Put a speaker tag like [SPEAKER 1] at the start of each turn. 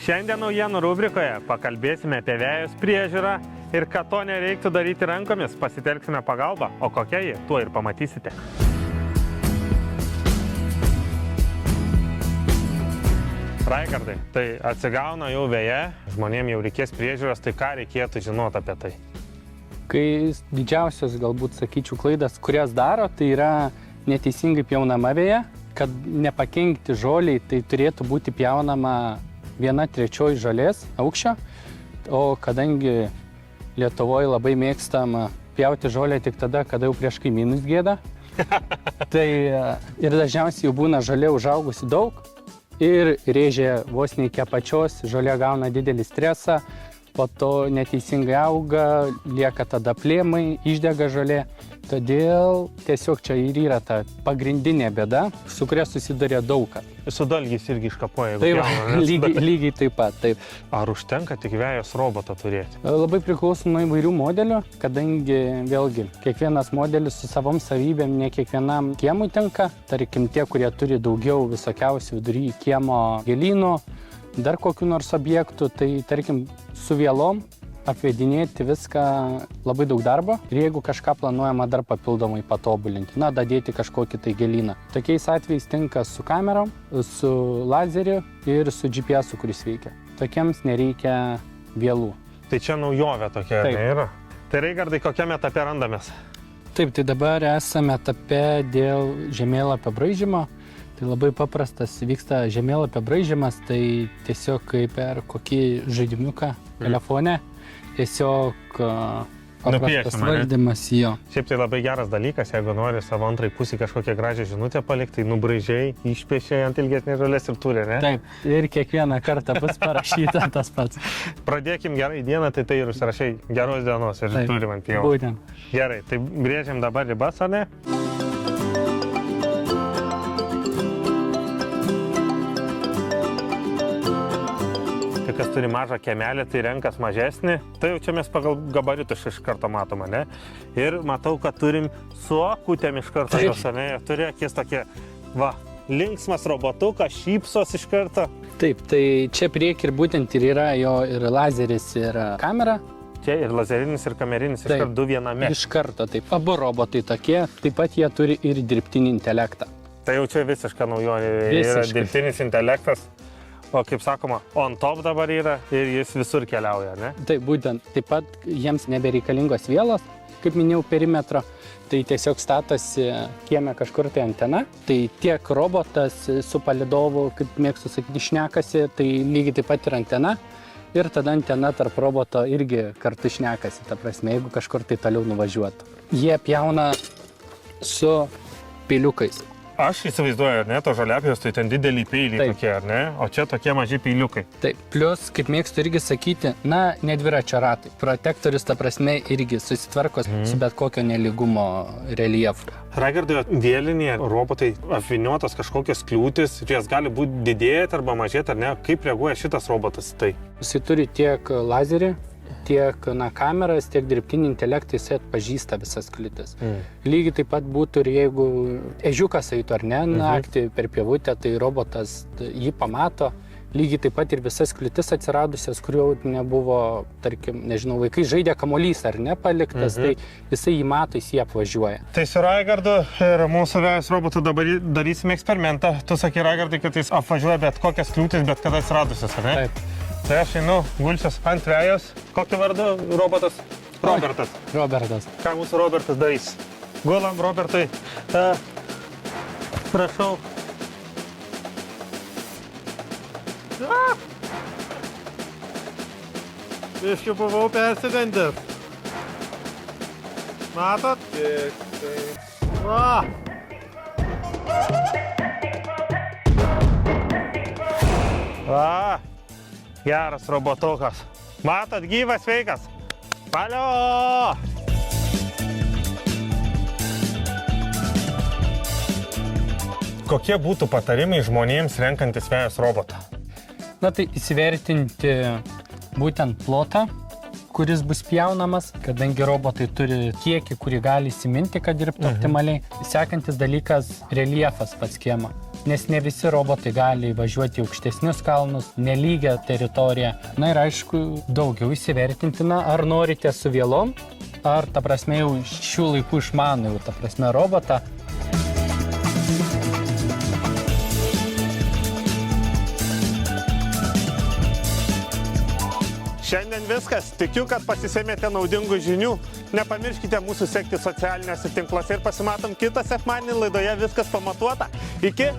[SPEAKER 1] Šiandien naujienų rubrikoje pakalbėsime apie vejos priežiūrą ir kad to nereiktų daryti rankomis, pasitelksime pagalbą, o kokia ji, tuo ir pamatysite. Raigardai, tai atsigauna jau veja, žmonėms jau reikės priežiūros, tai ką reikėtų žinoti apie tai?
[SPEAKER 2] Kai didžiausios, galbūt sakyčiau, klaidas, kurias daro, tai yra neteisingai pjaunama veja. Kad nepakenkti žoliai, tai turėtų būti pjaunama 1/3 žolės aukščio, o kadangi Lietuvoje labai mėgstama pjauti žolę tik tada, kada jau prieš kaimynus gėda, tai ir dažniausiai jau būna žolė užaugusi daug ir rėžia vos ne iki apačios, žolė gauna didelį stresą, po to neteisingai auga, lieka tada plėmai, išdega žolė. Todėl tiesiog čia ir yra ta pagrindinė bėda, su kuria susiduria daug kas.
[SPEAKER 1] Su dalgys irgi iškapoja, jeigu
[SPEAKER 2] Taip,
[SPEAKER 1] pjauna.
[SPEAKER 2] lygiai taip pat. Taip.
[SPEAKER 1] Ar užtenka tik vejos robotą turėti?
[SPEAKER 2] Labai priklauso nuo įvairių modelių, kadangi vėlgi kiekvienas modelis su savom savybėm ne kiekvienam kiemui tinka. Tarkim, tie, kurie turi daugiau visokiausių vidury kiemo gėlynų, dar kokių nors objektų, tai tarkim su vielom apvedinėti viską labai daug darbo ir jeigu kažką planuojama dar papildomai patobulinti, dadėti kažkokį tai gėlyną. Tokiais atvejais tinka su kamerom, su lazeriu ir su GPS, kuris veikia. Tokiems nereikia vielų.
[SPEAKER 1] Tai čia naujovė tokia,
[SPEAKER 2] Taip.
[SPEAKER 1] ne yra? Tai Raigardai, kokiame etape randamės?
[SPEAKER 2] Taip, tai dabar esame etape dėl žemėlapio braižymo. Tai labai paprastas vyksta žemėlapio braižymas, tai tiesiog kaip per kokį žaidimiuką telefone. Tiesiog paprastas valdymas jo.
[SPEAKER 1] Šiaip tai labai geras dalykas, jeigu nori savo antrai pusį kažkokią gražią žinutę palikti, tai nubraižiai, išpiešiai ant ilgesnės žolės ir turi, ne?
[SPEAKER 2] Taip, ir kiekvieną kartą bus parašyta tas pats.
[SPEAKER 1] Pradėkim gerai dieną, tai ir užsirašai geros dienos ir turim ant pjauti.
[SPEAKER 2] Būtent.
[SPEAKER 1] Gerai, tai brėžiam dabar ribas, ar ne? Kas turi mažą kiemelį, tai renkas mažesnį. Tai jau čia mes pagal gabaritus iš karto matoma, ne? Ir matau, kad turim su akutėm iš karto jos, ne? Turi akis tokie, linksmas robotukas, šypsos iš karto.
[SPEAKER 2] Taip, tai čia prieki ir būtent ir yra jo ir lazeris, ir kamera.
[SPEAKER 1] Čia ir lazerinis, ir kamerinis, iš karto du viename.
[SPEAKER 2] Iš karto, taip. Abu robotai tokie, taip pat jie turi ir dirbtinį intelektą.
[SPEAKER 1] Tai jau čia visiška naujovė. Yra dirbtinis intelektas. O kaip sakoma, on top dabar yra ir jis visur keliauja, ne?
[SPEAKER 2] Taip, būtent. Taip pat jiems nebereikalingos vielos, kaip minėjau, perimetro. Tai tiesiog statosi kieme kažkur tai antena. Tai tiek robotas su palidovu, kaip mėgstu sakyti, šnekasi, tai lygiai taip pat ir antena. Ir tada antena tarp roboto irgi kartu šnekasi, ta prasme, jeigu kažkur tai toliau nuvažiuotų. Jie pjauna su peiliukais.
[SPEAKER 1] Aš įsivaizduoju, ar ne, to žoliapjos, tai ten didelį peiliai tokie, ar ne? O čia tokie maži peiliukai.
[SPEAKER 2] Taip, plus, kaip mėgstu irgi sakyti, ne dviračio ratai. Protektorius, ta prasme, irgi susitvarko su bet kokio nelygumo reliefu.
[SPEAKER 1] Raigardai, vėlinėje robotai apviniuotos kažkokios kliūtis, jas gali būti didėti arba mažėti, ar ne? Kaip reaguoja šitas robotas tai?
[SPEAKER 2] Jisai turi tiek lazerį, tiek kameras, tiek dirbtinį intelektą, jisai atpažįsta visas kliūtis. Lygiai taip pat būtų ir jeigu ežiukas eitų ar ne, naktį per pievutę, tai robotas jį pamato. Lygiai taip pat ir visas kliūtis atsiradusias, kurių nebuvo, tarkim, nežinau, vaikai žaidė kamuolys ar ne paliktas, tai jisai jį mato, jis jį apvažiuoja. Tai
[SPEAKER 1] su Raigardu ir mūsų vejos robotu dabar darysime eksperimentą. Tu sakai, Raigardai, kad jis apvažiuoja bet kokias kliūtis, bet kada atsiradusias, ar ne?
[SPEAKER 2] Taip.
[SPEAKER 1] Tai aš einu, gulsiuos ant vejos. Kokį vardą robotas? Robertas.
[SPEAKER 2] Robertas.
[SPEAKER 1] Ką mūsų Robertas darys? Gulam, Robertai. Prašau. Biškiu buvau persigandęs. Matot? Geras robotukas. Matot, gyvas, sveikas. Alio! Kokie būtų patarimai žmonėms renkantis vejos robotą?
[SPEAKER 2] Na tai įsivertinti būtent plotą, kuris bus pjaunamas, kadangi robotai turi kiekį, kurį gali įsiminti, kad dirbtų optimaliai. Sekantis dalykas – reljefas pats kiemo. Nes ne visi robotai gali važiuoti į aukštesnius kalnus, nelygią teritoriją. Na ir aišku, daugiau įsivertintina, ar norite su vėlom, ar, ta prasme, jau šių laikų išmanų, ta prasme, robotą.
[SPEAKER 1] Šiandien viskas. Tikiu, kad pasisėmėte naudingų žinių. Nepamirškite mūsų sekti socialiniuose tinkluose ir pasimatom kitą sekmadienį laidoje Viskas pamatuota. Iki!